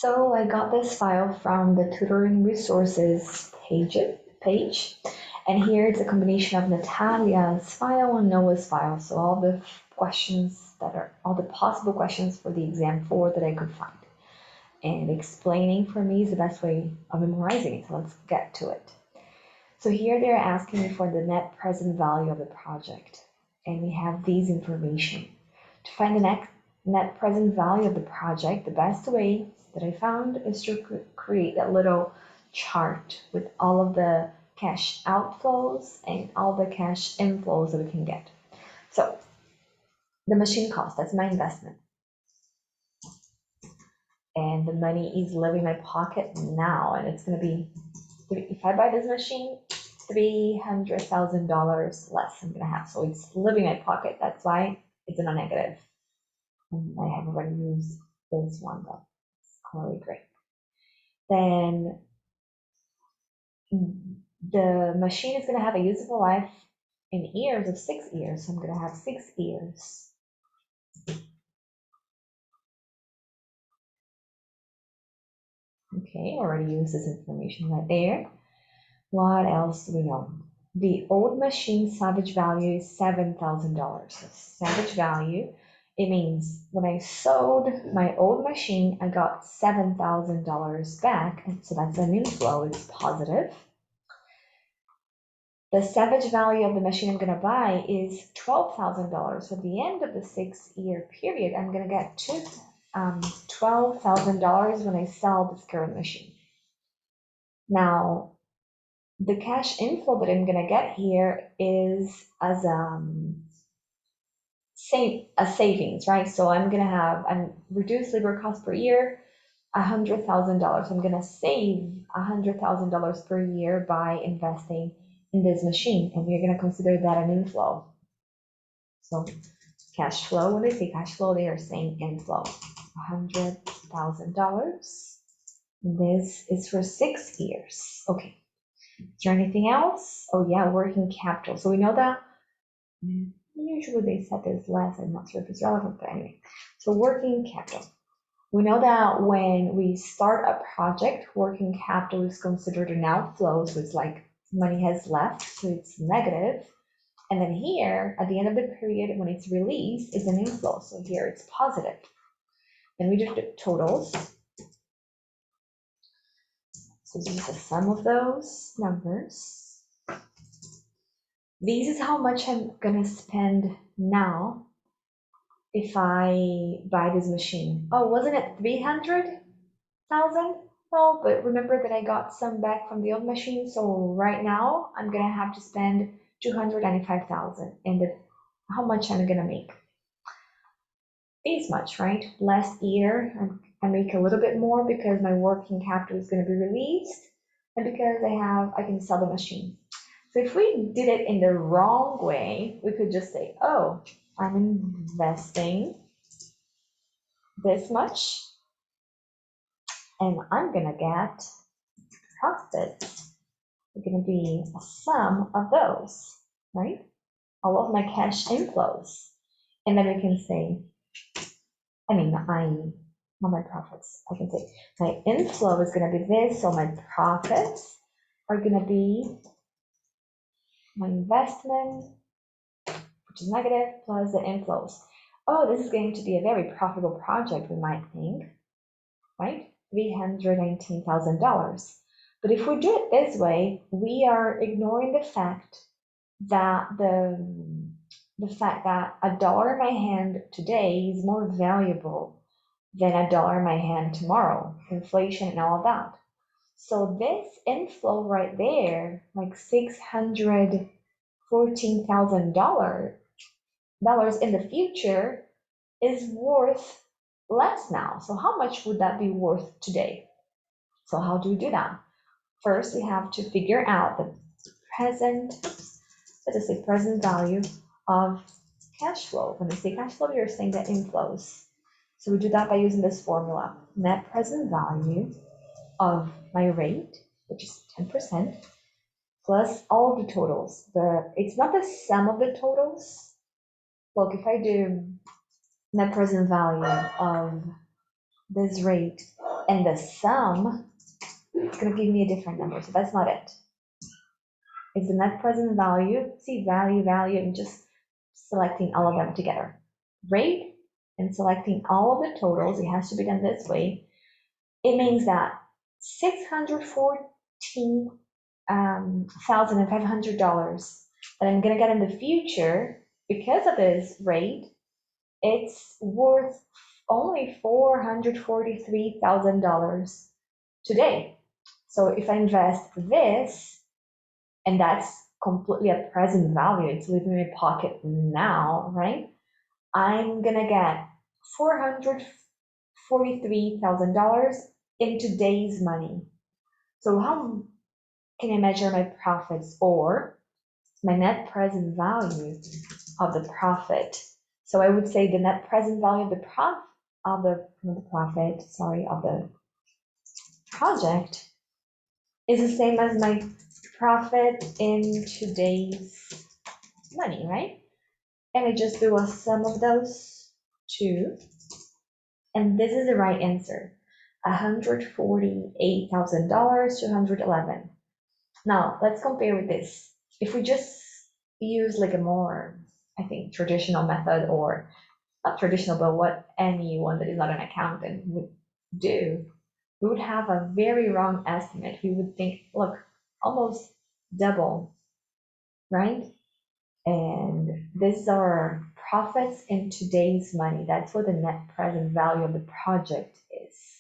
So I got this file from the tutoring resources page, and here it's a combination of Natalia's file and Noah's file. So all the questions that are all the possible questions for the exam 4 that I could find. And explaining for me is the best way of memorizing it. So let's get to it. So here they're asking me for the net present value of the project. And we have these information. To find the net present value of the project, the best way that I found is to create a little chart with all of the cash outflows and all the cash inflows that we can get. So the machine cost, that's my investment. And the money is leaving my pocket now, and it's going to be, if I buy this machine, $300,000 less I'm going to have. So it's leaving my pocket. That's why it's in a negative. And I have already used this one, but it's clearly great. Then the machine is going to have a useful life in years of 6 years. So I'm going to have 6 years. Okay, already used this information right there. What else do we know? The old machine salvage value is $7,000. So salvage value, it means when I sold my old machine, I got $7,000 back. And so that's an inflow, it's positive. The salvage value of the machine I'm going to buy is $12,000. So at the end of the 6-year period, I'm going to get $12,000 when I sell this current machine. Now, the cash inflow that I'm going to get here is as a savings, right? So I'm going to have a reduced labor cost per year, $100,000. I'm going to save $100,000 per year by investing in this machine, and we're going to consider that an inflow. So cash flow, when they say cash flow, they are saying inflow, $100,000. This is for 6 years. Okay. Is there anything else? Oh yeah, working capital. So we know that usually they set this less. I'm not sure if it's relevant, but anyway. So working capital. We know that when we start a project, working capital is considered an outflow. So it's like money has left, so it's negative. And then here, at the end of the period, when it's released, it's an inflow. So here it's positive. And we do the totals. So this is the sum of those numbers. This is how much I'm gonna spend now if I buy this machine. Oh, wasn't it 300,000? Oh, but remember that I got some back from the old machine, so right now I'm gonna have to spend 295,000. And how much I'm gonna make? This much, right? Last year I make a little bit more because my working capital is gonna be released, and because I can sell the machine. So if we did it in the wrong way, we could just say, oh, I'm investing this much, and I'm gonna get profits. It's gonna be a sum of those, right? All of my cash inflows. And then we can say, not my profits. I can say my inflow is gonna be this, so my profits are gonna be my investment, which is negative, plus the inflows. Oh, this is going to be a very profitable project, we might think, right? $319,000. But if we do it this way, we are ignoring the fact that the fact that a dollar in my hand today is more valuable than a dollar in my hand tomorrow, inflation and all of that. So this inflow right there, like $614,000 in the future, is worth less now. So how much would that be worth today? So how do we do that? First, we have to figure out the present, let's say present value of cash flow. When we say cash flow, you're saying the inflows. So we do that by using this formula, net present value of my rate, which is 10%, plus all of the totals. It's not the sum of the totals. Look, if I do net present value of this rate and the sum, it's going to give me a different number. So that's not it. It's the net present value. See, value, value, and just selecting all of them together. Rate and selecting all of the totals. It has to be done this way. It means that $614,500 that I'm going to get in the future because of this rate, it's worth only $443,000 today. So if I invest this, and that's completely a present value, it's leaving my pocket now, right? I'm gonna get $443,000 in today's money. So how can I measure my profits or my net present value of the profit? So I would say the net present value of the project is the same as my profit in today's money, right? And I just do a sum of those two, and this is the right answer. $148,000 to 111. Now let's compare with this. If we just use like a more, I think, traditional method, or not traditional, but what anyone that is not an accountant would do, we would have a very wrong estimate. We would think, look, almost double, right? And these are profits in today's money. That's what the net present value of the project is.